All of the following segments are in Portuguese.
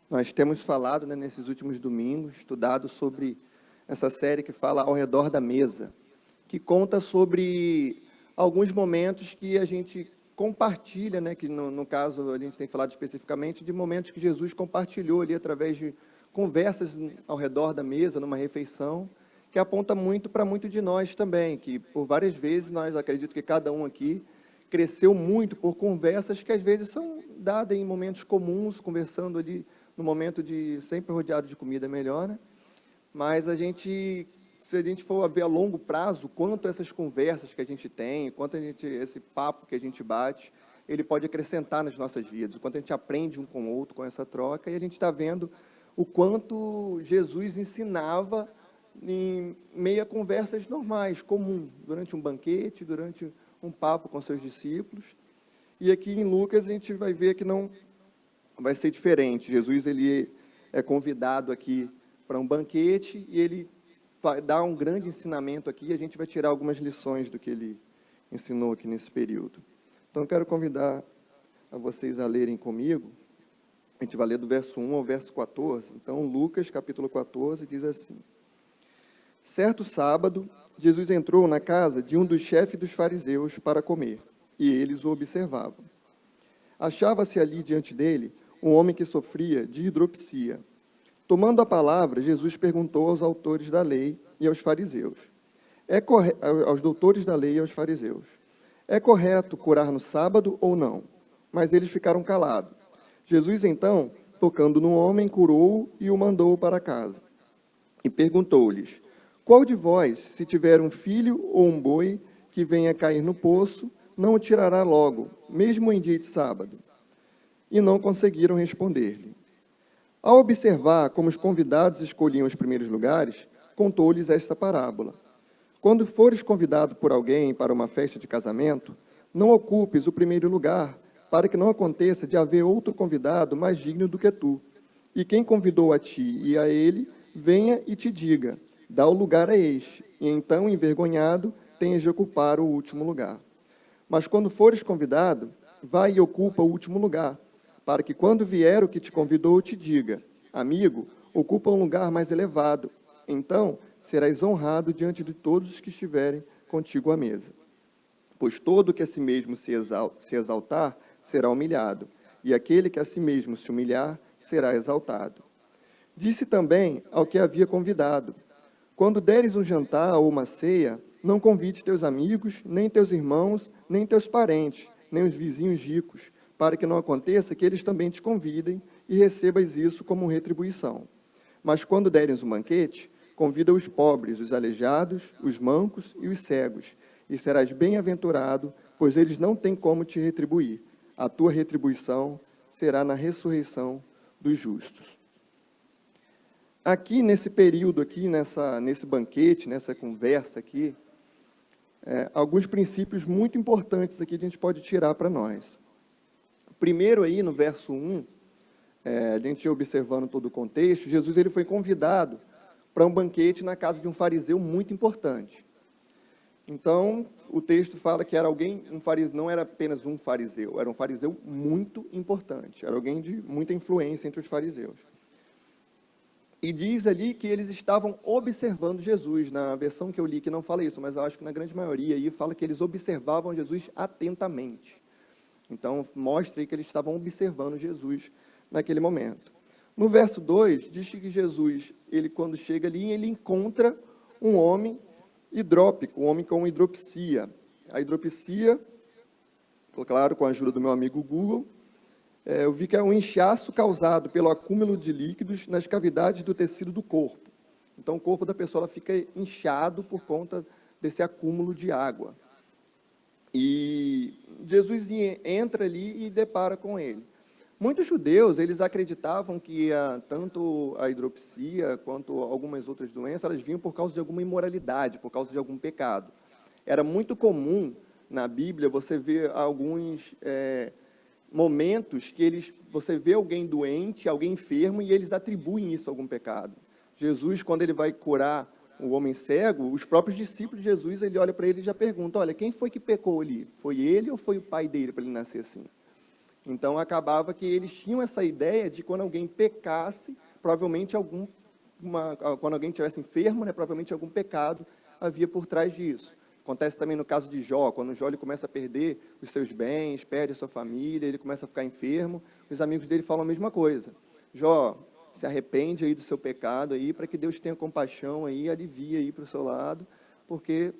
Nós temos falado, né, nesses últimos domingos, estudado sobre essa série que fala Ao Redor da Mesa, que conta sobre alguns momentos que a gente compartilha, né, que no caso a gente tem falado especificamente de momentos que Jesus compartilhou ali através de conversas ao redor da mesa, numa refeição, que aponta muito para muito de nós também, que por várias vezes nós, acredito que cada um aqui, cresceu muito por conversas que às vezes são dadas em momentos comuns, conversando ali no momento de sempre rodeado de comida melhor, né? Mas se a gente for ver a longo prazo, quanto essas conversas que a gente tem, esse papo que a gente bate, ele pode acrescentar nas nossas vidas, o quanto a gente aprende um com o outro com essa troca, e a gente está vendo o quanto Jesus ensinava em meio a conversas normais, comuns, durante um banquete, durante um papo com seus discípulos. E aqui em Lucas a gente vai ver que não vai ser diferente. Jesus ele é convidado aqui para um banquete e ele vai dar um grande ensinamento aqui, e a gente vai tirar algumas lições do que ele ensinou aqui nesse período. Então eu quero convidar a vocês a lerem comigo. A gente vai ler do verso 1 ao verso 14. Então, Lucas, capítulo 14, diz assim: Certo sábado, Jesus entrou na casa de um dos chefes dos fariseus para comer, e eles o observavam. Achava-se ali diante dele um homem que sofria de hidropsia. Tomando a palavra, Jesus perguntou aos autores da lei e aos fariseus, aos doutores da lei e aos fariseus, é correto curar no sábado ou não? Mas eles ficaram calados. Jesus, então, tocando no homem, curou-o e o mandou para casa. E perguntou-lhes, qual de vós, se tiver um filho ou um boi que venha cair no poço, não o tirará logo, mesmo em dia de sábado? E não conseguiram responder-lhe. Ao observar como os convidados escolhiam os primeiros lugares, contou-lhes esta parábola. Quando fores convidado por alguém para uma festa de casamento, não ocupes o primeiro lugar, para que não aconteça de haver outro convidado mais digno do que tu. E quem convidou a ti e a ele, venha e te diga, dá o lugar a este, e então, envergonhado, tenhas de ocupar o último lugar. Mas quando fores convidado, vai e ocupa o último lugar, para que quando vier o que te convidou te diga, amigo, ocupa um lugar mais elevado, então serás honrado diante de todos os que estiverem contigo à mesa. Pois todo que a si mesmo se exaltar, será humilhado, e aquele que a si mesmo se humilhar, será exaltado. Disse também ao que havia convidado, quando deres um jantar ou uma ceia, não convides teus amigos, nem teus irmãos, nem teus parentes, nem os vizinhos ricos, para que não aconteça que eles também te convidem e recebas isso como retribuição. Mas quando deres um banquete, convida os pobres, os aleijados, os mancos e os cegos, e serás bem-aventurado, pois eles não têm como te retribuir. A tua retribuição será na ressurreição dos justos. Aqui, nesse período, aqui, nesse banquete, nessa conversa aqui, alguns princípios muito importantes aqui que a gente pode tirar para nós. Primeiro aí, no verso 1, a gente observando todo o contexto, Jesus ele foi convidado para um banquete na casa de um fariseu muito importante. Então, o texto fala que era um fariseu, não era apenas um fariseu, era um fariseu muito importante, era alguém de muita influência entre os fariseus. E diz ali que eles estavam observando Jesus, na versão que eu li que não fala isso, mas eu acho que na grande maioria aí fala que eles observavam Jesus atentamente. Então, mostra aí que eles estavam observando Jesus naquele momento. No verso 2, diz que Jesus, ele quando chega ali, ele encontra um homem hidrópico, um homem com hidropsia. A hidropsia, claro, com a ajuda do meu amigo Google, eu vi que é um inchaço causado pelo acúmulo de líquidos nas cavidades do tecido do corpo. Então, o corpo da pessoa ela fica inchado por conta desse acúmulo de água. E Jesus entra ali e depara com ele. Muitos judeus, eles acreditavam que tanto a hidropsia quanto algumas outras doenças, elas vinham por causa de alguma imoralidade, por causa de algum pecado. Era muito comum na Bíblia você ver alguns momentos que você vê alguém doente, alguém enfermo, e eles atribuem isso a algum pecado. Jesus, quando ele vai curar o homem cego, os próprios discípulos de Jesus, ele olha para ele e já pergunta, olha, quem foi que pecou ali? Foi ele ou foi o pai dele para ele nascer assim? Então, acabava que eles tinham essa ideia de quando alguém pecasse, provavelmente quando alguém estivesse enfermo, né, provavelmente algum pecado havia por trás disso. Acontece também no caso de Jó, quando Jó ele começa a perder os seus bens, perde a sua família, ele começa a ficar enfermo, os amigos dele falam a mesma coisa. Jó, se arrepende aí do seu pecado aí, para que Deus tenha compaixão aí, alivia aí para o seu lado, porque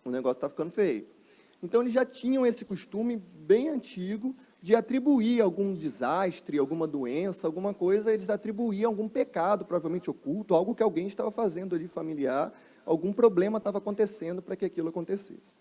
o negócio está ficando feio. Então, eles já tinham esse costume bem antigo de atribuir algum desastre, alguma doença, alguma coisa, eles atribuíam algum pecado, provavelmente oculto, algo que alguém estava fazendo ali familiar, algum problema estava acontecendo para que aquilo acontecesse.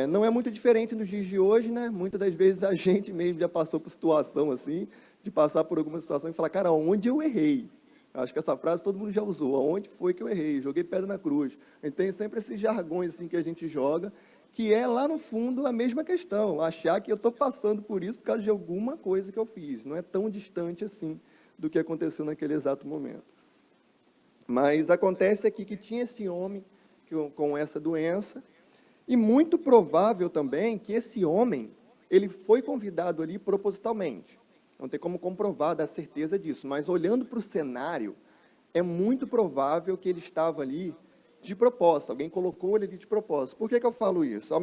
Não é muito diferente nos dias de hoje, né? Muitas das vezes a gente mesmo já passou por situação assim, de passar por alguma situação e falar, cara, onde eu errei? Acho que essa frase todo mundo já usou, aonde foi que eu errei? Joguei pedra na cruz. A gente tem sempre esses jargões assim que a gente joga, que é lá no fundo a mesma questão, achar que eu estou passando por isso por causa de alguma coisa que eu fiz. Não é tão distante assim do que aconteceu naquele exato momento. Mas acontece aqui que tinha esse homem com essa doença, e muito provável também que esse homem, ele foi convidado ali propositalmente. Não tem como comprovar, dar certeza disso, mas olhando para o cenário, é muito provável que ele estava ali de propósito, alguém colocou ele ali de propósito. Por que eu falo isso?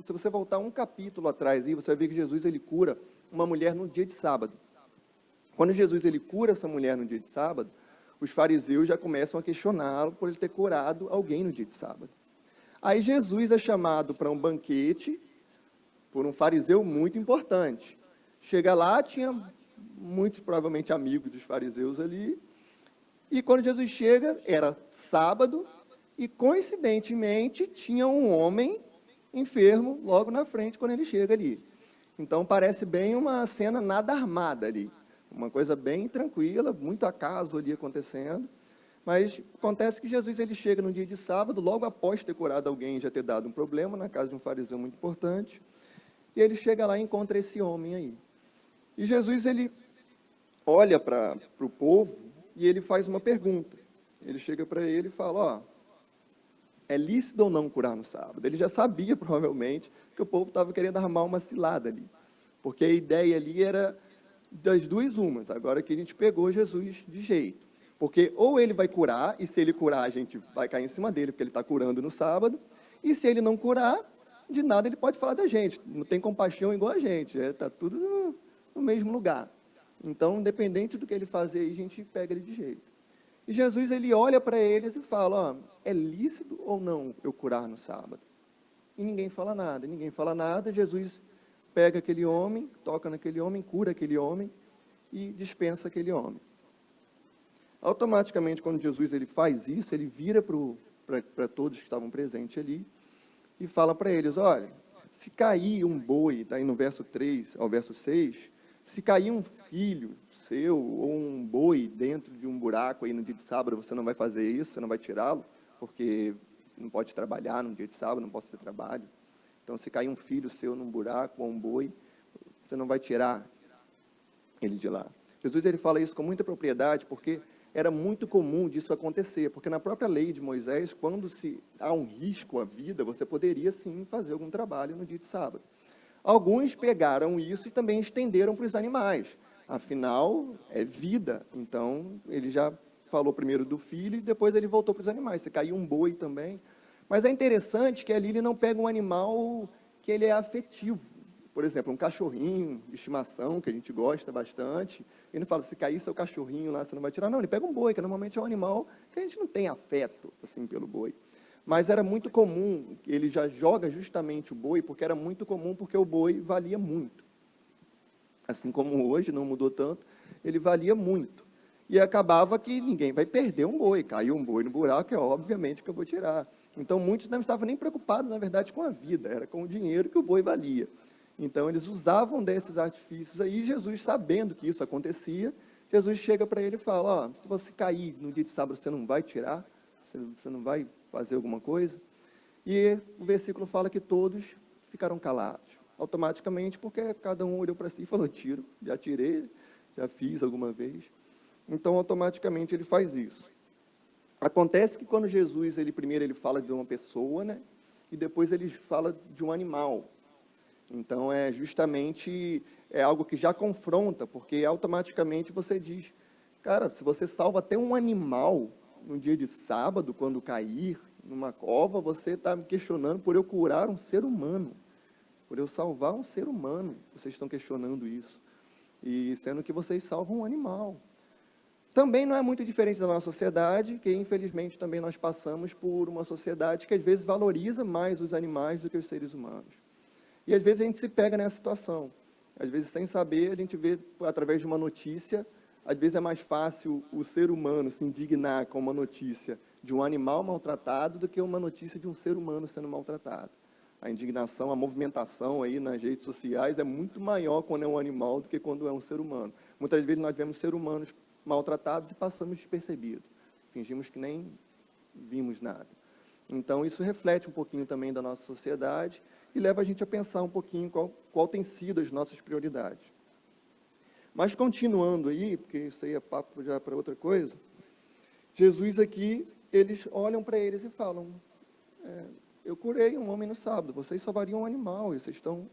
Se você voltar um capítulo atrás, aí, você vai ver que Jesus ele cura uma mulher no dia de sábado. Quando Jesus ele cura essa mulher no dia de sábado, os fariseus já começam a questioná-lo por ele ter curado alguém no dia de sábado. Aí Jesus é chamado para um banquete por um fariseu muito importante. Chega lá, tinha muitos, provavelmente, amigos dos fariseus ali, e quando Jesus chega, era sábado, e coincidentemente tinha um homem enfermo logo na frente quando ele chega ali. Então parece bem uma cena nada armada ali, uma coisa bem tranquila, muito acaso ali acontecendo, mas acontece que Jesus ele chega no dia de sábado, logo após ter curado alguém, já ter dado um problema na casa de um fariseu muito importante, e ele chega lá e encontra esse homem aí. E Jesus ele olha para o povo e ele faz uma pergunta. Ele chega para ele e fala, é lícito ou não curar no sábado? Ele já sabia, provavelmente, que o povo estava querendo armar uma cilada ali. Porque a ideia ali era das duas umas. Agora que a gente pegou Jesus de jeito. Porque ou ele vai curar, e se ele curar, a gente vai cair em cima dele, porque ele está curando no sábado. E se ele não curar, de nada ele pode falar da gente. Não tem compaixão igual a gente. Está tudo no mesmo lugar. Então, independente do que ele fazer aí, a gente pega ele de jeito. E Jesus, ele olha para eles e fala, é lícito ou não eu curar no sábado? E ninguém fala nada, Jesus pega aquele homem, toca naquele homem, cura aquele homem e dispensa aquele homem. Automaticamente, quando Jesus ele faz isso, ele vira para todos que estavam presentes ali e fala para eles, olha, se cair um boi, está aí no verso 3 ao verso 6, se cair um filho seu ou um boi dentro de um buraco aí no dia de sábado, você não vai fazer isso, você não vai tirá-lo, porque não pode trabalhar no dia de sábado, não pode ter trabalho. Então, se cair um filho seu num buraco ou um boi, você não vai tirar ele de lá. Jesus ele fala isso com muita propriedade, porque era muito comum disso acontecer, porque na própria lei de Moisés, quando há um risco à vida, você poderia sim fazer algum trabalho no dia de sábado. Alguns pegaram isso e também estenderam para os animais. Afinal, é vida. Então, ele já falou primeiro do filho e depois ele voltou para os animais. Se caiu um boi também. Mas é interessante que ali ele não pega um animal que ele é afetivo. Por exemplo, um cachorrinho de estimação, que a gente gosta bastante. Ele não fala, se cair seu cachorrinho lá, você não vai tirar. Não, ele pega um boi, que normalmente é um animal que a gente não tem afeto assim, pelo boi. Mas era muito comum, ele já joga justamente o boi, porque era muito comum, porque o boi valia muito. Assim como hoje, não mudou tanto, ele valia muito. E acabava que ninguém vai perder um boi, caiu um boi no buraco, é obviamente que eu vou tirar. Então, muitos não estavam nem preocupados, na verdade, com a vida, era com o dinheiro que o boi valia. Então, eles usavam desses artifícios aí, Jesus, sabendo que isso acontecia, Jesus chega para ele e fala, se você cair no dia de sábado, você não vai tirar? Você não vai fazer alguma coisa? E o versículo fala que todos ficaram calados, automaticamente, porque cada um olhou para si e falou, tiro, já tirei, já fiz alguma vez. Então, automaticamente, ele faz isso. Acontece que quando Jesus, primeiro ele fala de uma pessoa, né? E depois ele fala de um animal. Então, justamente algo que já confronta, porque automaticamente você diz, cara, se você salva até um animal no dia de sábado, quando cair numa cova, você está me questionando por eu curar um ser humano, por eu salvar um ser humano. Vocês estão questionando isso. E sendo que vocês salvam um animal. Também não é muito diferente da nossa sociedade, que infelizmente também nós passamos por uma sociedade que às vezes valoriza mais os animais do que os seres humanos. E às vezes a gente se pega nessa situação. Às vezes, sem saber, a gente vê através de uma notícia, às vezes é mais fácil o ser humano se indignar com uma notícia de um animal maltratado do que uma notícia de um ser humano sendo maltratado. A indignação, a movimentação aí nas redes sociais é muito maior quando é um animal do que quando é um ser humano. Muitas vezes nós vemos seres humanos maltratados e passamos despercebidos. Fingimos que nem vimos nada. Então, isso reflete um pouquinho também da nossa sociedade e leva a gente a pensar um pouquinho qual tem sido as nossas prioridades. Mas, continuando aí, porque isso aí é papo já para outra coisa, Jesus aqui, eles olham para eles e falam, eu curei um homem no sábado, vocês salvariam um animal, e vocês estão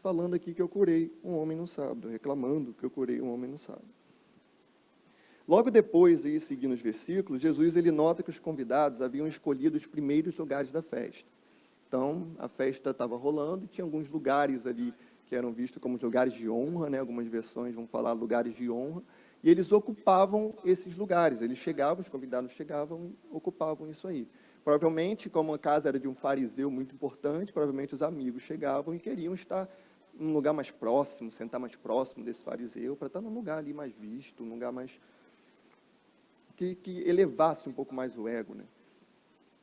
falando aqui que eu curei um homem no sábado, reclamando que eu curei um homem no sábado. Logo depois, aí, seguindo os versículos, Jesus ele nota que os convidados haviam escolhido os primeiros lugares da festa. Então, a festa estava rolando e tinha alguns lugares ali que eram vistos como lugares de honra, né? Algumas versões vão falar lugares de honra, e eles ocupavam esses lugares. Eles chegavam, os convidados chegavam e ocupavam isso aí. Provavelmente, como a casa era de um fariseu muito importante, provavelmente os amigos chegavam e queriam estar num lugar mais próximo, sentar mais próximo desse fariseu, para estar num lugar ali mais visto, num lugar mais que elevasse um pouco mais o ego, né?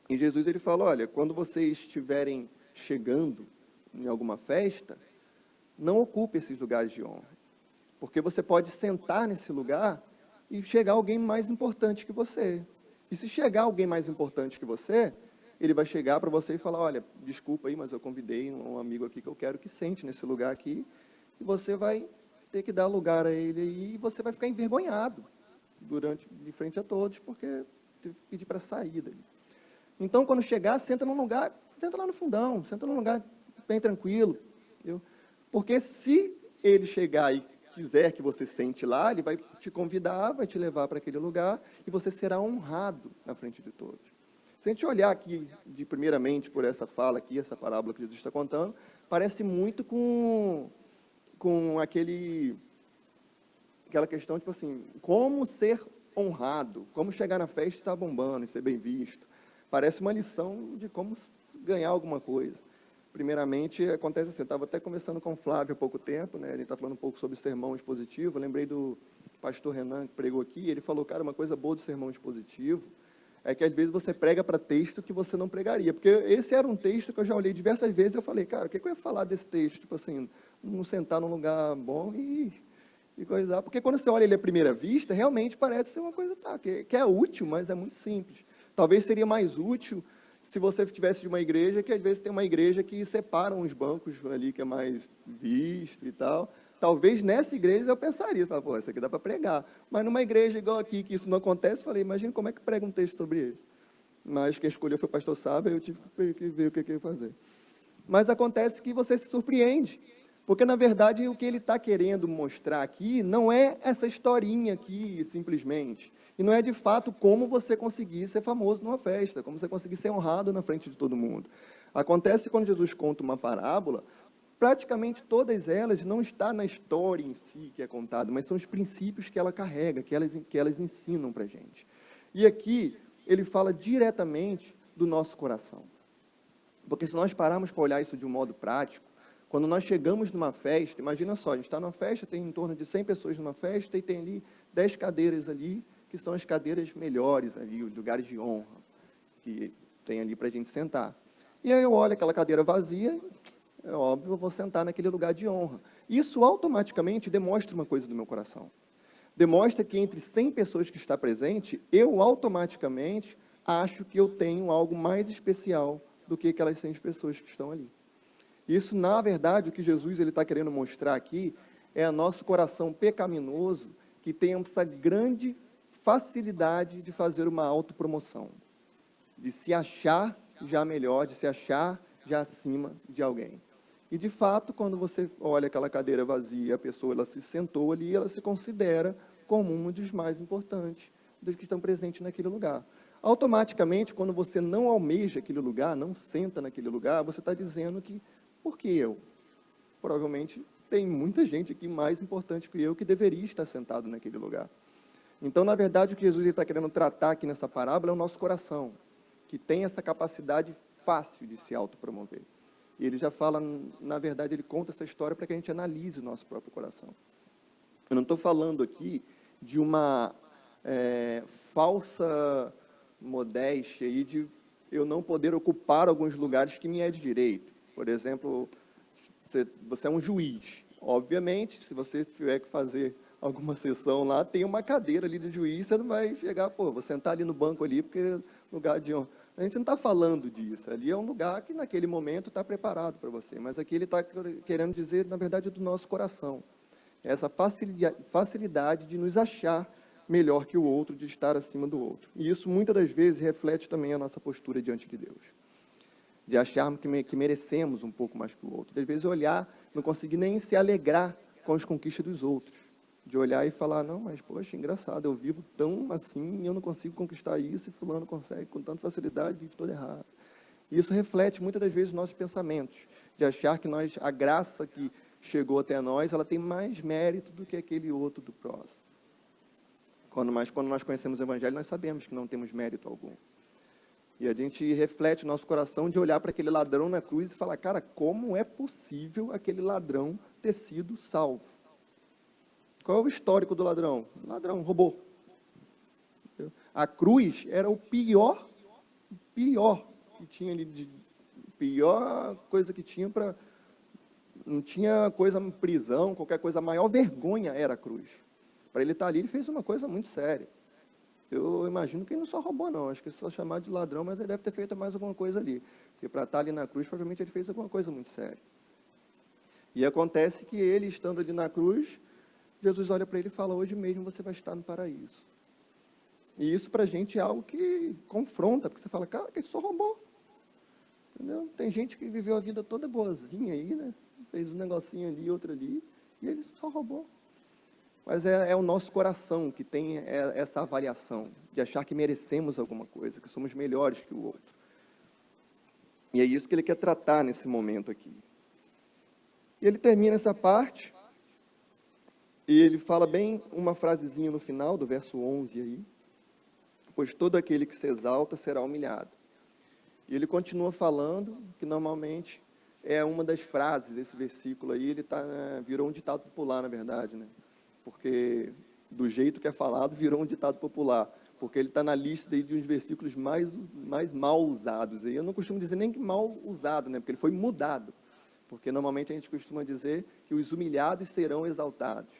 E Jesus ele fala, olha, quando vocês estiverem chegando em alguma festa, não ocupe esses lugares de honra, porque você pode sentar nesse lugar e chegar alguém mais importante que você. E se chegar alguém mais importante que você, ele vai chegar para você e falar, olha, desculpa aí, mas eu convidei um amigo aqui que eu quero que sente nesse lugar aqui, e você vai ter que dar lugar a ele aí, e você vai ficar envergonhado de frente a todos, porque teve que pedir para sair dali. Então, quando chegar, senta num lugar, senta lá no fundão, senta num lugar bem tranquilo, entendeu? Porque se ele chegar e quiser que você sente lá, ele vai te convidar, vai te levar para aquele lugar, e você será honrado na frente de todos. Se a gente olhar aqui, primeiramente, por essa fala aqui, essa parábola que Jesus está contando, parece muito com aquela questão, tipo assim, como ser honrado, como chegar na festa e estar bombando e ser bem visto. Parece uma lição de como ganhar alguma coisa. Primeiramente, acontece assim, eu estava até conversando com o Flávio há pouco tempo, né, ele está falando um pouco sobre sermão expositivo, eu lembrei do pastor Renan, que pregou aqui, ele falou, cara, uma coisa boa do sermão expositivo é que às vezes você prega para texto que você não pregaria, porque esse era um texto que eu já olhei diversas vezes e eu falei, cara, o que eu ia falar desse texto? Tipo assim, não sentar num lugar bom e coisar, porque quando você olha ele à primeira vista, realmente parece ser uma coisa que é útil, mas é muito simples. Talvez seria mais útil se você estivesse de uma igreja, que às vezes tem uma igreja que separa uns bancos ali, que é mais visto e tal. Talvez nessa igreja eu pensaria, pô, isso aqui dá para pregar. Mas numa igreja igual aqui, que isso não acontece, eu falei, imagina como é que prega um texto sobre isso. Mas quem escolheu foi o pastor Sábio, eu tive que ver o que eu ia fazer. Mas acontece que você se surpreende. Porque, na verdade, o que ele está querendo mostrar aqui não é essa historinha aqui, simplesmente. E não é, de fato, como você conseguir ser famoso numa festa, como você conseguir ser honrado na frente de todo mundo. Acontece que quando Jesus conta uma parábola, praticamente todas elas não estão na história em si que é contada, mas são os princípios que ela carrega, que elas ensinam para a gente. E aqui, ele fala diretamente do nosso coração. Porque se nós pararmos para olhar isso de um modo prático, quando nós chegamos numa festa, imagina só, a gente está numa festa, tem em torno de 100 pessoas numa festa, e tem ali 10 cadeiras ali, que são as cadeiras melhores ali, os lugares de honra, que tem ali para a gente sentar. E aí eu olho aquela cadeira vazia, é óbvio, eu vou sentar naquele lugar de honra. Isso automaticamente demonstra uma coisa do meu coração. Demonstra que entre 100 pessoas que está presente, eu automaticamente acho que eu tenho algo mais especial do que aquelas 100 pessoas que estão ali. Isso, na verdade, o que Jesus está querendo mostrar aqui é o nosso coração pecaminoso que tem essa grande facilidade de fazer uma autopromoção, de se achar já melhor, de se achar já acima de alguém. E, de fato, quando você olha aquela cadeira vazia, a pessoa ela se sentou ali, ela se considera como um dos mais importantes dos que estão presentes naquele lugar. Automaticamente, quando você não almeja aquele lugar, não senta naquele lugar, você está dizendo que, por que eu? Provavelmente tem muita gente aqui mais importante que eu que deveria estar sentado naquele lugar. Então, na verdade, o que Jesus está querendo tratar aqui nessa parábola é o nosso coração, que tem essa capacidade fácil de se autopromover. E ele já fala, na verdade, ele conta essa história para que a gente analise o nosso próprio coração. Eu não estou falando aqui de uma falsa modéstia e de eu não poder ocupar alguns lugares que me é de direito. Por exemplo, você é um juiz. Obviamente, se você tiver que fazer alguma sessão lá, tem uma cadeira ali de juiz, você não vai chegar, vou sentar ali no banco ali, porque é lugar de honra. A gente não está falando disso. Ali é um lugar que, naquele momento, está preparado para você. Mas aqui ele está querendo dizer, na verdade, do nosso coração. Essa facilidade de nos achar melhor que o outro, de estar acima do outro. E isso, muitas das vezes, reflete também a nossa postura diante de Deus. De acharmos que merecemos um pouco mais que o outro. Às vezes, olhar, não conseguir nem se alegrar com as conquistas dos outros. De olhar e falar, não, mas, poxa, engraçado, eu vivo tão assim e eu não consigo conquistar isso, e fulano consegue com tanta facilidade, vive todo errado. E isso reflete, muitas das vezes, os nossos pensamentos, de achar que a graça que chegou até nós, ela tem mais mérito do que aquele outro do próximo. Quando nós conhecemos o Evangelho, nós sabemos que não temos mérito algum. E a gente reflete o nosso coração de olhar para aquele ladrão na cruz e falar, cara, como é possível aquele ladrão ter sido salvo? Qual é o histórico do ladrão? O ladrão roubou. A cruz era o pior que tinha ali, pior coisa que tinha para... Não tinha coisa, prisão, qualquer coisa, a maior vergonha era a cruz. Para ele estar ali, ele fez uma coisa muito séria. Eu imagino que ele não só roubou, não. Acho que ele só chamado de ladrão, mas ele deve ter feito mais alguma coisa ali. Porque para estar ali na cruz, provavelmente ele fez alguma coisa muito séria. E acontece que ele, estando ali na cruz, Jesus olha para ele e fala, hoje mesmo você vai estar no paraíso. E isso para a gente é algo que confronta, porque você fala, cara, que ele só roubou. Entendeu? Tem gente que viveu a vida toda boazinha aí, né? Fez um negocinho ali, outro ali, e ele só roubou. Mas é o nosso coração que tem essa avaliação, de achar que merecemos alguma coisa, que somos melhores que o outro. E é isso que ele quer tratar nesse momento aqui. E ele termina essa parte, e ele fala bem uma frasezinha no final, do verso 11 aí, pois todo aquele que se exalta será humilhado. E ele continua falando, que normalmente é uma das frases desse versículo aí, ele virou um ditado popular, na verdade, né? Porque do jeito que é falado, virou um ditado popular, porque ele está na lista aí de uns versículos mais mal usados. E eu não costumo dizer nem que mal usado, né? Porque ele foi mudado, porque normalmente a gente costuma dizer que os humilhados serão exaltados.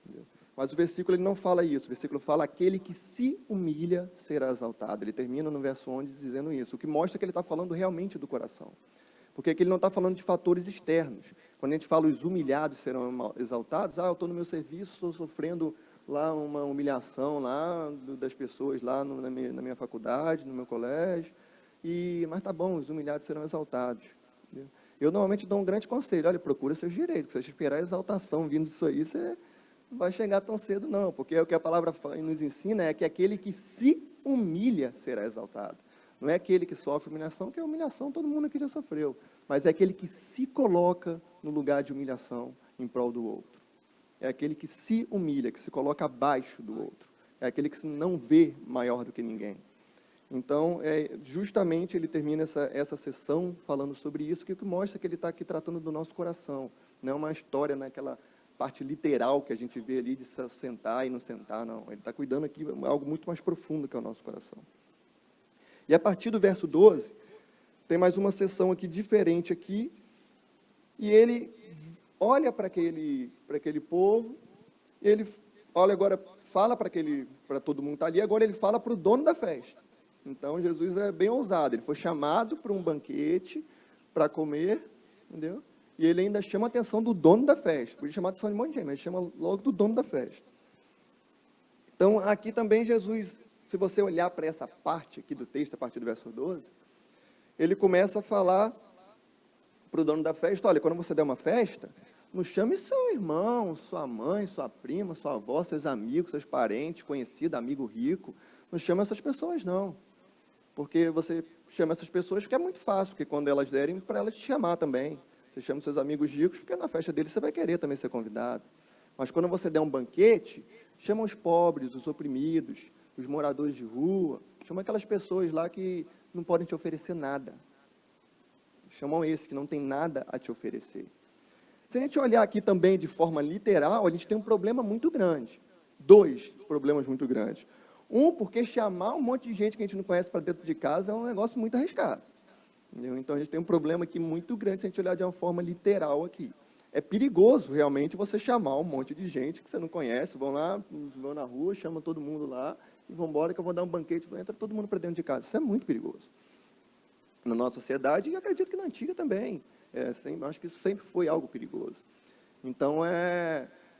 Entendeu? Mas o versículo ele não fala isso, o versículo fala aquele que se humilha será exaltado. Ele termina no verso 11 dizendo isso, o que mostra que ele está falando realmente do coração. Porque aqui ele não está falando de fatores externos. Quando a gente fala os humilhados serão exaltados, eu estou no meu serviço, estou sofrendo lá uma humilhação lá das pessoas lá na minha faculdade, no meu colégio, mas tá bom, os humilhados serão exaltados. Entendeu? Eu normalmente dou um grande conselho, olha, procura seus direitos, se você esperar a exaltação vindo disso aí, você não vai chegar tão cedo não, porque o que a palavra nos ensina é que aquele que se humilha será exaltado. Não é aquele que sofre humilhação, que a humilhação todo mundo aqui já sofreu, mas é aquele que se coloca no lugar de humilhação em prol do outro. É aquele que se humilha, que se coloca abaixo do outro. É aquele que se não vê maior do que ninguém. Então, justamente ele termina essa sessão falando sobre isso, que mostra que ele está aqui tratando do nosso coração. Não é uma história naquela parte literal que a gente vê ali de se sentar e não sentar, não. Ele está cuidando aqui de algo muito mais profundo que é o nosso coração. E a partir do verso 12, tem mais uma sessão aqui diferente aqui, e ele olha para aquele povo, ele olha agora, fala para todo mundo que está ali, agora ele fala para o dono da festa. Então, Jesus é bem ousado, ele foi chamado para um banquete, para comer, entendeu? E ele ainda chama a atenção do dono da festa, podia chamar a atenção de um monte de gente, mas ele chama logo do dono da festa. Então, aqui também Jesus, se você olhar para essa parte aqui do texto, a partir do verso 12, ele começa a falar para o dono da festa, olha, quando você der uma festa, não chame seu irmão, sua mãe, sua prima, sua avó, seus amigos, seus parentes, conhecido, amigo rico. Não chame essas pessoas, não. Porque você chama essas pessoas porque é muito fácil, porque quando elas derem, para elas te chamar também. Você chama seus amigos ricos, porque na festa deles você vai querer também ser convidado. Mas quando você der um banquete, chama os pobres, os oprimidos, os moradores de rua, chama aquelas pessoas lá que não podem te oferecer nada. Chamam esses que não tem nada a te oferecer. Se a gente olhar aqui também de forma literal, a gente tem um problema muito grande. 2 problemas muito grandes. Um, porque chamar um monte de gente que a gente não conhece para dentro de casa é um negócio muito arriscado. Entendeu? Então, a gente tem um problema aqui muito grande se a gente olhar de uma forma literal aqui. É perigoso, realmente, você chamar um monte de gente que você não conhece, vão na rua, chamam todo mundo lá, e vão embora que eu vou dar um banquete, entra todo mundo para dentro de casa. Isso é muito perigoso. Na nossa sociedade, e acredito que na antiga também. Acho que isso sempre foi algo perigoso. Então,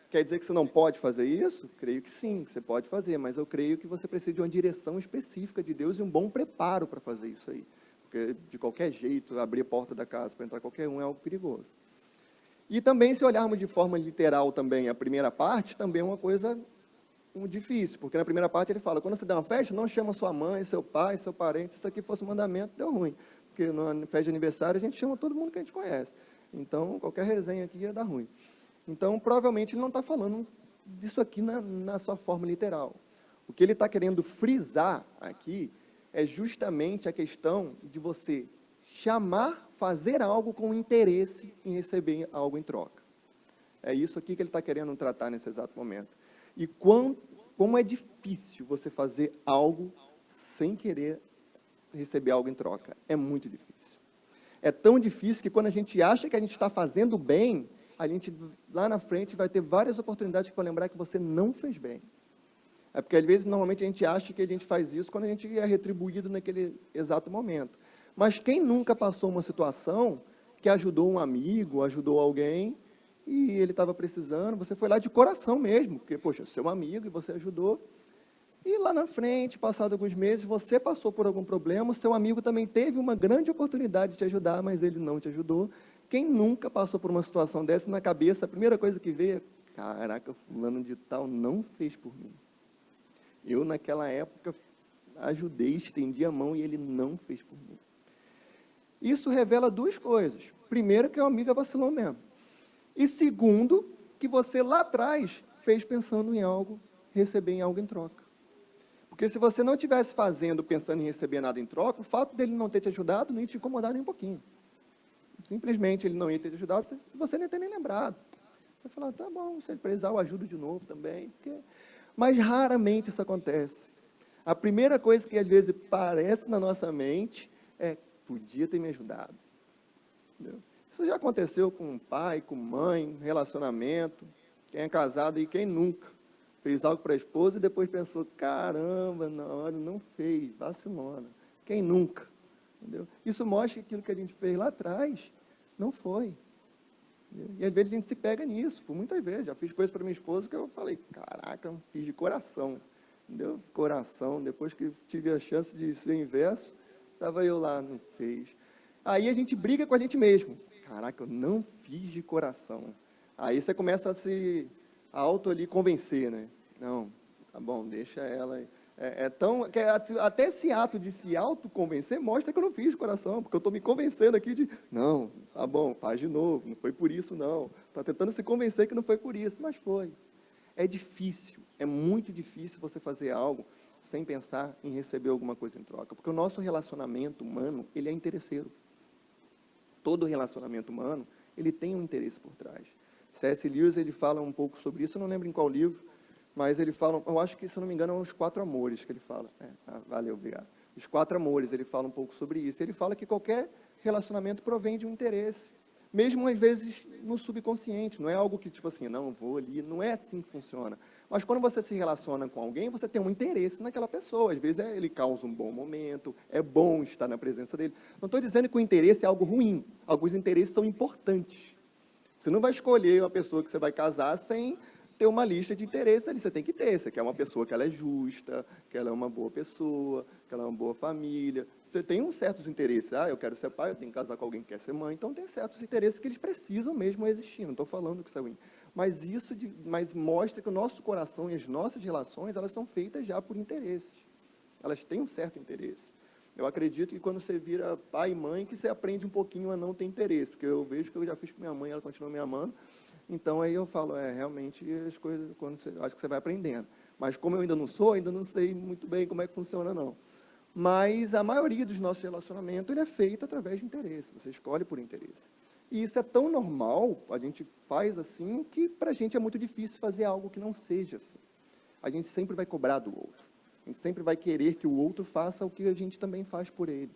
quer dizer que você não pode fazer isso? Creio que sim, que você pode fazer, mas eu creio que você precisa de uma direção específica de Deus e um bom preparo para fazer isso aí. Porque, de qualquer jeito, abrir a porta da casa para entrar qualquer um é algo perigoso. E também, se olharmos de forma literal também, a primeira parte também é uma coisa difícil, porque na primeira parte ele fala, quando você dá uma festa, não chama sua mãe, seu pai, seu parente, se isso aqui fosse um mandamento, deu ruim. Porque na festa de aniversário a gente chama todo mundo que a gente conhece. Então, qualquer resenha aqui ia dar ruim. Então, provavelmente ele não está falando disso aqui na sua forma literal. O que ele está querendo frisar aqui é justamente a questão de você chamar, fazer algo com interesse em receber algo em troca. É isso aqui que ele está querendo tratar nesse exato momento. E como é difícil você fazer algo sem querer receber algo em troca. É muito difícil. É tão difícil que quando a gente acha que a gente está fazendo bem, a gente lá na frente vai ter várias oportunidades para lembrar que você não fez bem. É porque às vezes, normalmente, a gente acha que a gente faz isso quando a gente é retribuído naquele exato momento. Mas quem nunca passou uma situação que ajudou um amigo, ajudou alguém, e ele estava precisando, você foi lá de coração mesmo, porque, poxa, seu amigo e você ajudou, e lá na frente, passado alguns meses, você passou por algum problema, o seu amigo também teve uma grande oportunidade de te ajudar, mas ele não te ajudou. Quem nunca passou por uma situação dessa, na cabeça, a primeira coisa que veio é, caraca, fulano de tal não fez por mim. Eu, naquela época, ajudei, estendi a mão e ele não fez por mim. Isso revela 2 coisas. Primeiro, que o amigo vacilou mesmo. E segundo, que você lá atrás fez pensando em algo, receber em algo em troca. Porque se você não estivesse fazendo, pensando em receber nada em troca, o fato dele não ter te ajudado não ia te incomodar nem um pouquinho. Simplesmente ele não ia ter te ajudado, você nem ia ter nem lembrado. Você vai falar, tá bom, se ele precisar eu ajudo de novo também. Mas raramente isso acontece. A primeira coisa que às vezes aparece na nossa mente é, podia ter me ajudado. Entendeu? Isso já aconteceu com pai, com mãe, relacionamento, quem é casado e quem nunca. Fez algo para a esposa e depois pensou, caramba, na hora não fez, vacilona. Quem nunca? Entendeu? Isso mostra que aquilo que a gente fez lá atrás não foi. Entendeu? E às vezes a gente se pega nisso, por muitas vezes. Já fiz coisas para minha esposa que eu falei, caraca, fiz de coração. Entendeu? Coração, depois que tive a chance de ser inverso, estava eu lá, não fez. Aí a gente briga com a gente mesmo. Caraca, eu não fiz de coração. Aí você começa a se auto ali convencer, né? Não, tá bom, deixa ela. Até esse ato de se autoconvencer mostra que eu não fiz de coração, porque eu estou me convencendo aqui de, não, tá bom, faz de novo, não foi por isso não. Está tentando se convencer que não foi por isso, mas foi. É difícil, é muito difícil você fazer algo sem pensar em receber alguma coisa em troca, porque o nosso relacionamento humano, ele é interesseiro. Todo relacionamento humano, ele tem um interesse por trás. C.S. Lewis, ele fala um pouco sobre isso, eu não lembro em qual livro, mas ele fala, eu acho que, se eu não me engano, é os 4 amores que ele fala. Valeu, obrigado. Os 4 amores, ele fala um pouco sobre isso. Ele fala que qualquer relacionamento provém de um interesse, mesmo às vezes no subconsciente, não é algo que, tipo assim, não, vou ali, não é assim que funciona. Mas quando você se relaciona com alguém, você tem um interesse naquela pessoa, às vezes ele causa um bom momento, é bom estar na presença dele. Não estou dizendo que o interesse é algo ruim, alguns interesses são importantes. Você não vai escolher uma pessoa que você vai casar sem ter uma lista de interesses ali, você tem que ter, você quer uma pessoa que ela é justa, que ela é uma boa pessoa, que ela é uma boa família, você tem certos interesses. Eu quero ser pai, eu tenho que casar com alguém que quer ser mãe. Então, tem certos interesses que eles precisam mesmo existir. Não estou falando que isso é ruim. Mas mostra que o nosso coração e as nossas relações, elas são feitas já por interesses. Elas têm um certo interesse. Eu acredito que quando você vira pai e mãe, que você aprende um pouquinho a não ter interesse. Porque eu vejo que eu já fiz com minha mãe, ela continua me amando. Então, aí eu falo, realmente, as coisas, acho que você vai aprendendo. Mas como eu ainda não sou, ainda não sei muito bem como é que funciona, não. Mas a maioria dos nossos relacionamentos, ele é feito através de interesse. Você escolhe por interesse. E isso é tão normal, a gente faz assim, que para a gente é muito difícil fazer algo que não seja assim. A gente sempre vai cobrar do outro. A gente sempre vai querer que o outro faça o que a gente também faz por ele.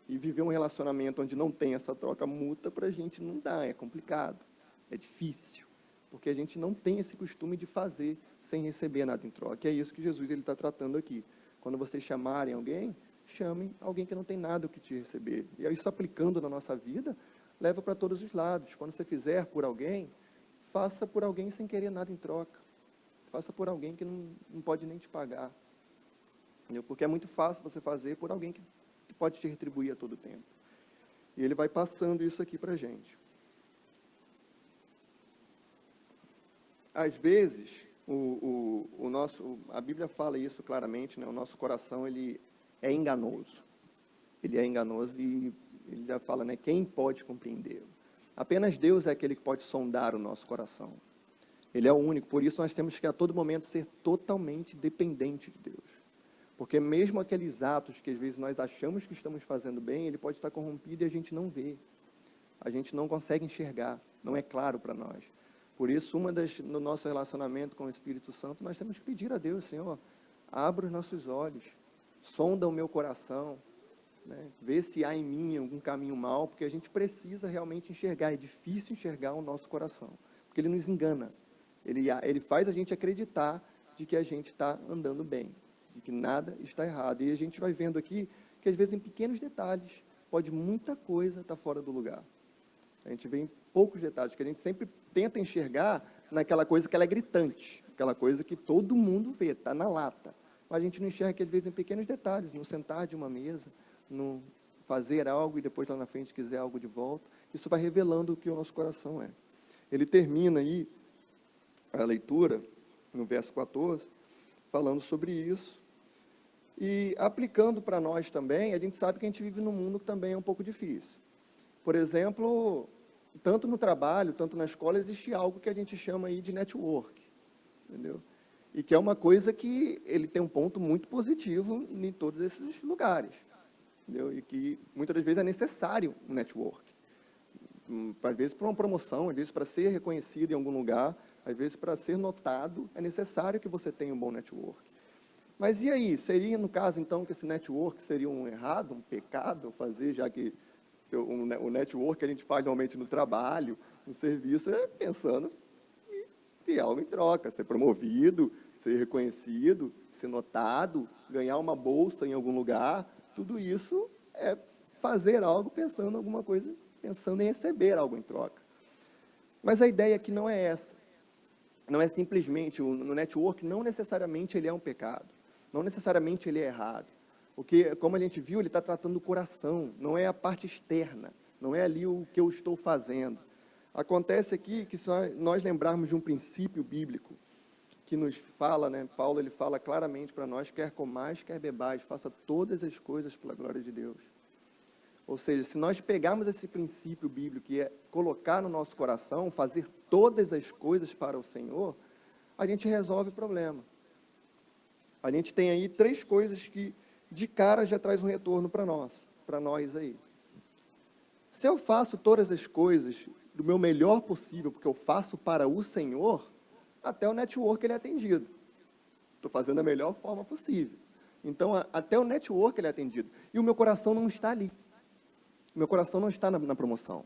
E viver um relacionamento onde não tem essa troca mútua, para a gente não dá, é complicado, é difícil. Porque a gente não tem esse costume de fazer sem receber nada em troca. E é isso que Jesus está tratando aqui. Quando vocês chamarem alguém, chamem alguém que não tem nada o que te receber. E isso aplicando na nossa vida, leva para todos os lados. Quando você fizer por alguém, faça por alguém sem querer nada em troca. Faça por alguém que não pode nem te pagar. Entendeu? Porque é muito fácil você fazer por alguém que pode te retribuir a todo tempo. E ele vai passando isso aqui para a gente. Às vezes, a Bíblia fala isso claramente, né? O nosso coração, ele é enganoso. Ele é enganoso e ele já fala, né? Quem pode compreendê-lo? Apenas Deus é aquele que pode sondar o nosso coração. Ele é o único, por isso nós temos que a todo momento ser totalmente dependente de Deus. Porque mesmo aqueles atos que às vezes nós achamos que estamos fazendo bem, ele pode estar corrompido e a gente não vê. A gente não consegue enxergar, não é claro para nós. Por isso, no nosso relacionamento com o Espírito Santo, nós temos que pedir a Deus, Senhor, abra os nossos olhos, sonda o meu coração, né? Vê se há em mim algum caminho mau, porque a gente precisa realmente enxergar, é difícil enxergar o nosso coração, porque ele nos engana, ele faz a gente acreditar de que a gente está andando bem, de que nada está errado, e a gente vai vendo aqui que às vezes em pequenos detalhes, pode muita coisa estar fora do lugar. A gente vê em poucos detalhes, que a gente sempre tenta enxergar naquela coisa que ela é gritante, aquela coisa que todo mundo vê, está na lata. Mas a gente não enxerga que às vezes em pequenos detalhes, no sentar de uma mesa, no fazer algo e depois lá na frente quiser algo de volta. Isso vai revelando o que o nosso coração é. Ele termina aí a leitura, no verso 14, falando sobre isso. E aplicando para nós também, a gente sabe que a gente vive num mundo que também é um pouco difícil. Por exemplo, tanto no trabalho, tanto na escola, existe algo que a gente chama aí de network, entendeu? E que é uma coisa que ele tem um ponto muito positivo em todos esses lugares, entendeu? E que muitas das vezes é necessário um network. Às vezes para uma promoção, às vezes para ser reconhecido em algum lugar, às vezes para ser notado, é necessário que você tenha um bom network. Mas e aí? Seria, no caso, então, que esse network seria um errado, um pecado fazer, já que o network que a gente faz normalmente no trabalho, no serviço, é pensando em ter algo em troca, ser promovido, ser reconhecido, ser notado, ganhar uma bolsa em algum lugar, tudo isso é fazer algo pensando em alguma coisa, pensando em receber algo em troca. Mas a ideia aqui não é essa. Não é simplesmente, no network não necessariamente ele é um pecado, não necessariamente ele é errado. Porque, como a gente viu, ele está tratando do coração, não é a parte externa, não é ali o que eu estou fazendo. Acontece aqui que se nós lembrarmos de um princípio bíblico que nos fala, né, Paulo ele fala claramente para nós, quer comais, quer bebais, faça todas as coisas pela glória de Deus. Ou seja, se nós pegarmos esse princípio bíblico, que é colocar no nosso coração, fazer todas as coisas para o Senhor, a gente resolve o problema. A gente tem aí 3 coisas que de cara já traz um retorno para nós aí. Se eu faço todas as coisas do meu melhor possível, porque eu faço para o Senhor, até o network ele é atendido. Estou fazendo da melhor forma possível. Então, até o network ele é atendido. E o meu coração não está ali. O meu coração não está na promoção.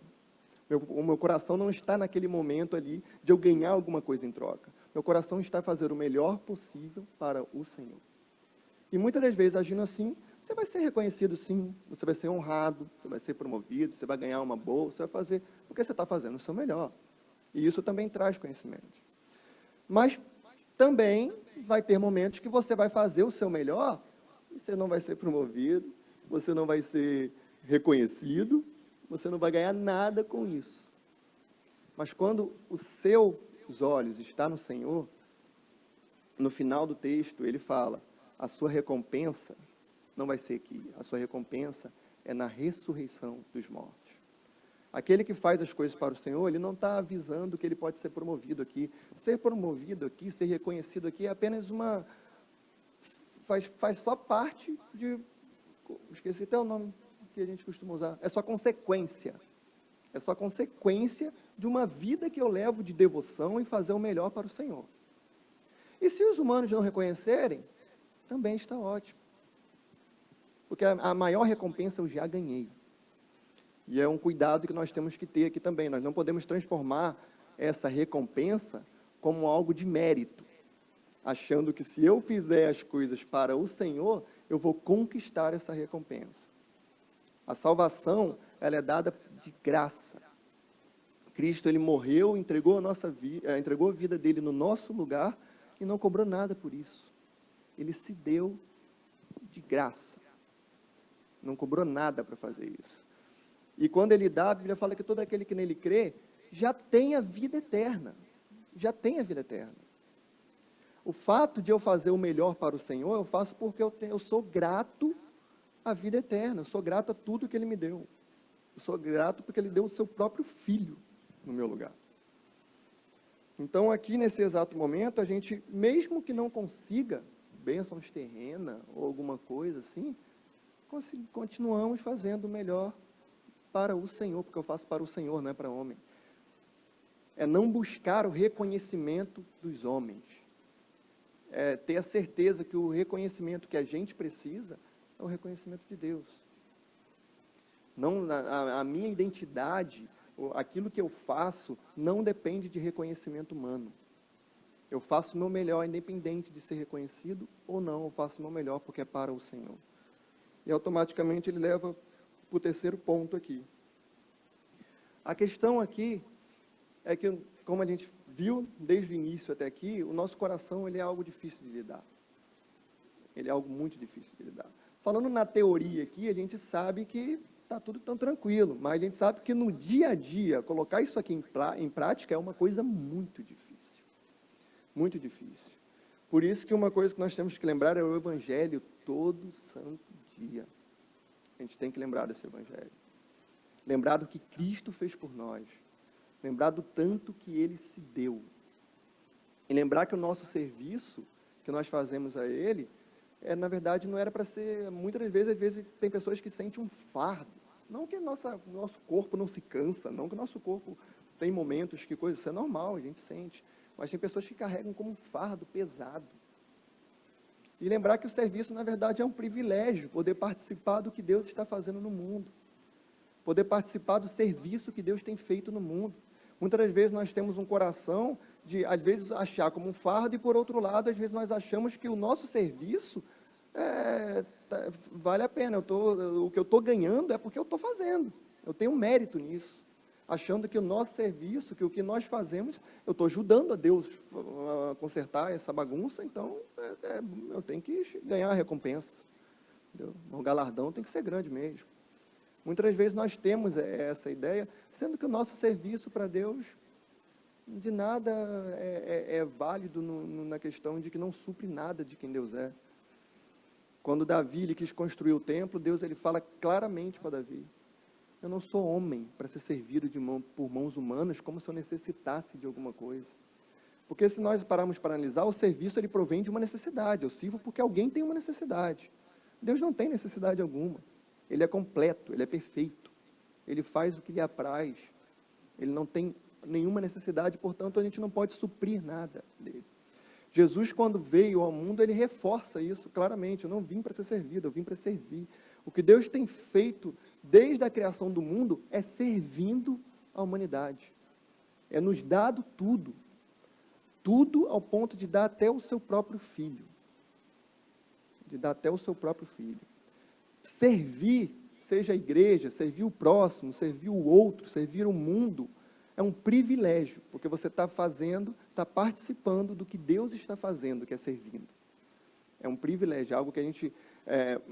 O meu coração não está naquele momento ali de eu ganhar alguma coisa em troca. Meu coração está a fazer o melhor possível para o Senhor. E muitas das vezes, agindo assim, você vai ser reconhecido sim, você vai ser honrado, você vai ser promovido, você vai ganhar uma bolsa, você vai fazer o que você está fazendo, o seu melhor. E isso também traz conhecimento. Mas também vai ter momentos que você vai fazer o seu melhor e você não vai ser promovido, você não vai ser reconhecido, você não vai ganhar nada com isso. Mas quando os seus olhos estão no Senhor, no final do texto ele fala, a sua recompensa não vai ser aqui, a sua recompensa é na ressurreição dos mortos. Aquele que faz as coisas para o Senhor, ele não está avisando que ele pode ser promovido aqui. Ser promovido aqui, ser reconhecido aqui é apenas uma... Faz só parte de... Esqueci até o nome que a gente costuma usar. É só consequência. É só consequência de uma vida que eu levo de devoção e fazer o melhor para o Senhor. E se os humanos não reconhecerem, também está ótimo. Porque a maior recompensa eu já ganhei. E é um cuidado que nós temos que ter aqui também. Nós não podemos transformar essa recompensa como algo de mérito, achando que se eu fizer as coisas para o Senhor, eu vou conquistar essa recompensa. A salvação, ela é dada de graça. Cristo, ele morreu, entregou a vida dele no nosso lugar e não cobrou nada por isso. Ele se deu de graça. Não cobrou nada para fazer isso. E quando ele dá, a Bíblia fala que todo aquele que nele crê, já tem a vida eterna. Já tem a vida eterna. O fato de eu fazer o melhor para o Senhor, eu faço porque eu sou grato à vida eterna. Eu sou grato a tudo que ele me deu. Eu sou grato porque ele deu o seu próprio filho no meu lugar. Então, aqui nesse exato momento, a gente, mesmo que não consiga bênçãos terrenas ou alguma coisa assim, continuamos fazendo o melhor para o Senhor, porque eu faço para o Senhor, não é para homem. É não buscar o reconhecimento dos homens. É ter a certeza que o reconhecimento que a gente precisa é o reconhecimento de Deus. Não, a minha identidade, aquilo que eu faço, não depende de reconhecimento humano. Eu faço o meu melhor, independente de ser reconhecido ou não, eu faço o meu melhor porque é para o Senhor. E automaticamente ele leva para o terceiro ponto aqui. A questão aqui é que, como a gente viu desde o início até aqui, o nosso coração ele é algo difícil de lidar. Ele é algo muito difícil de lidar. Falando na teoria aqui, a gente sabe que está tudo tão tranquilo, mas a gente sabe que no dia a dia, colocar isso aqui em prática é uma coisa muito difícil. Muito difícil. Por isso que uma coisa que nós temos que lembrar é o Evangelho todo santo dia. A gente tem que lembrar desse Evangelho. Lembrar do que Cristo fez por nós. Lembrar do tanto que Ele se deu. E lembrar que o nosso serviço, que nós fazemos a Ele, na verdade, não era para ser... Muitas vezes, às vezes, tem pessoas que sentem um fardo. Não que nosso corpo não se cansa, não que o nosso corpo tem momentos que coisa, isso é normal, a gente sente. Mas tem pessoas que carregam como um fardo pesado. E lembrar que o serviço, na verdade, é um privilégio, poder participar do que Deus está fazendo no mundo. Poder participar do serviço que Deus tem feito no mundo. Muitas das vezes nós temos um coração de, às vezes, achar como um fardo, e por outro lado, às vezes nós achamos que o nosso serviço vale a pena. O que eu estou ganhando é porque eu estou fazendo. Eu tenho mérito nisso. Achando que o nosso serviço, que o que nós fazemos, eu estou ajudando a Deus a consertar essa bagunça, então eu tenho que ganhar a recompensa. Entendeu? O galardão tem que ser grande mesmo. Muitas vezes nós temos essa ideia, sendo que o nosso serviço para Deus, de nada é válido na questão de que não supre nada de quem Deus é. Quando Davi ele quis construir o templo, Deus ele fala claramente para Davi, eu não sou homem para ser servido por mãos humanas, como se eu necessitasse de alguma coisa. Porque se nós pararmos para analisar, o serviço ele provém de uma necessidade. Eu sirvo porque alguém tem uma necessidade. Deus não tem necessidade alguma. Ele é completo, ele é perfeito. Ele faz o que lhe apraz. Ele não tem nenhuma necessidade, portanto, a gente não pode suprir nada dele. Jesus, quando veio ao mundo, ele reforça isso claramente. Eu não vim para ser servido, eu vim para servir. O que Deus tem feito desde a criação do mundo é servindo a humanidade. É nos dado tudo. Tudo ao ponto de dar até o seu próprio filho. De dar até o seu próprio filho. Servir, seja a igreja, servir o próximo, servir o outro, servir o mundo, é um privilégio, porque você está fazendo, está participando do que Deus está fazendo, que é servindo. É um privilégio, algo que a gente,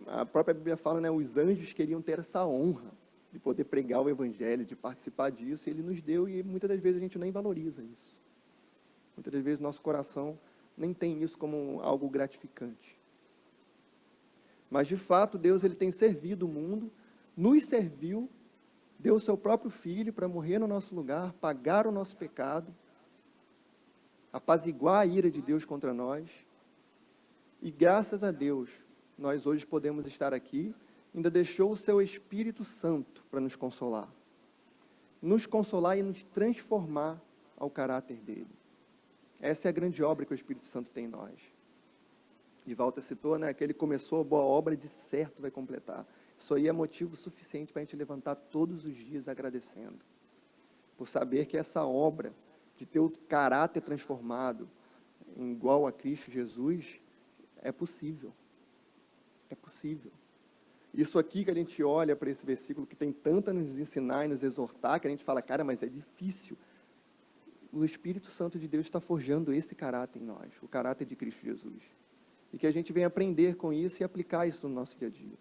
A própria Bíblia fala, né, os anjos queriam ter essa honra de poder pregar o Evangelho, de participar disso, e Ele nos deu, e muitas das vezes a gente nem valoriza isso. Muitas das vezes nosso coração nem tem isso como algo gratificante. Mas, de fato, Deus ele tem servido o mundo, nos serviu, deu o seu próprio Filho para morrer no nosso lugar, pagar o nosso pecado, apaziguar a ira de Deus contra nós. E, graças a Deus, nós hoje podemos estar aqui, ainda deixou o seu Espírito Santo para nos consolar e nos transformar ao caráter dele. Essa é a grande obra que o Espírito Santo tem em nós. E Walter citou, né, que ele começou a boa obra e de certo vai completar. Isso aí é motivo suficiente para a gente levantar todos os dias agradecendo. Por saber que essa obra de ter o caráter transformado igual a Cristo Jesus é possível. É possível. Isso aqui que a gente olha para esse versículo que tem tanto a nos ensinar e nos exortar, que a gente fala, cara, mas é difícil. O Espírito Santo de Deus está forjando esse caráter em nós, o caráter de Cristo Jesus. E que a gente venha aprender com isso e aplicar isso no nosso dia a dia.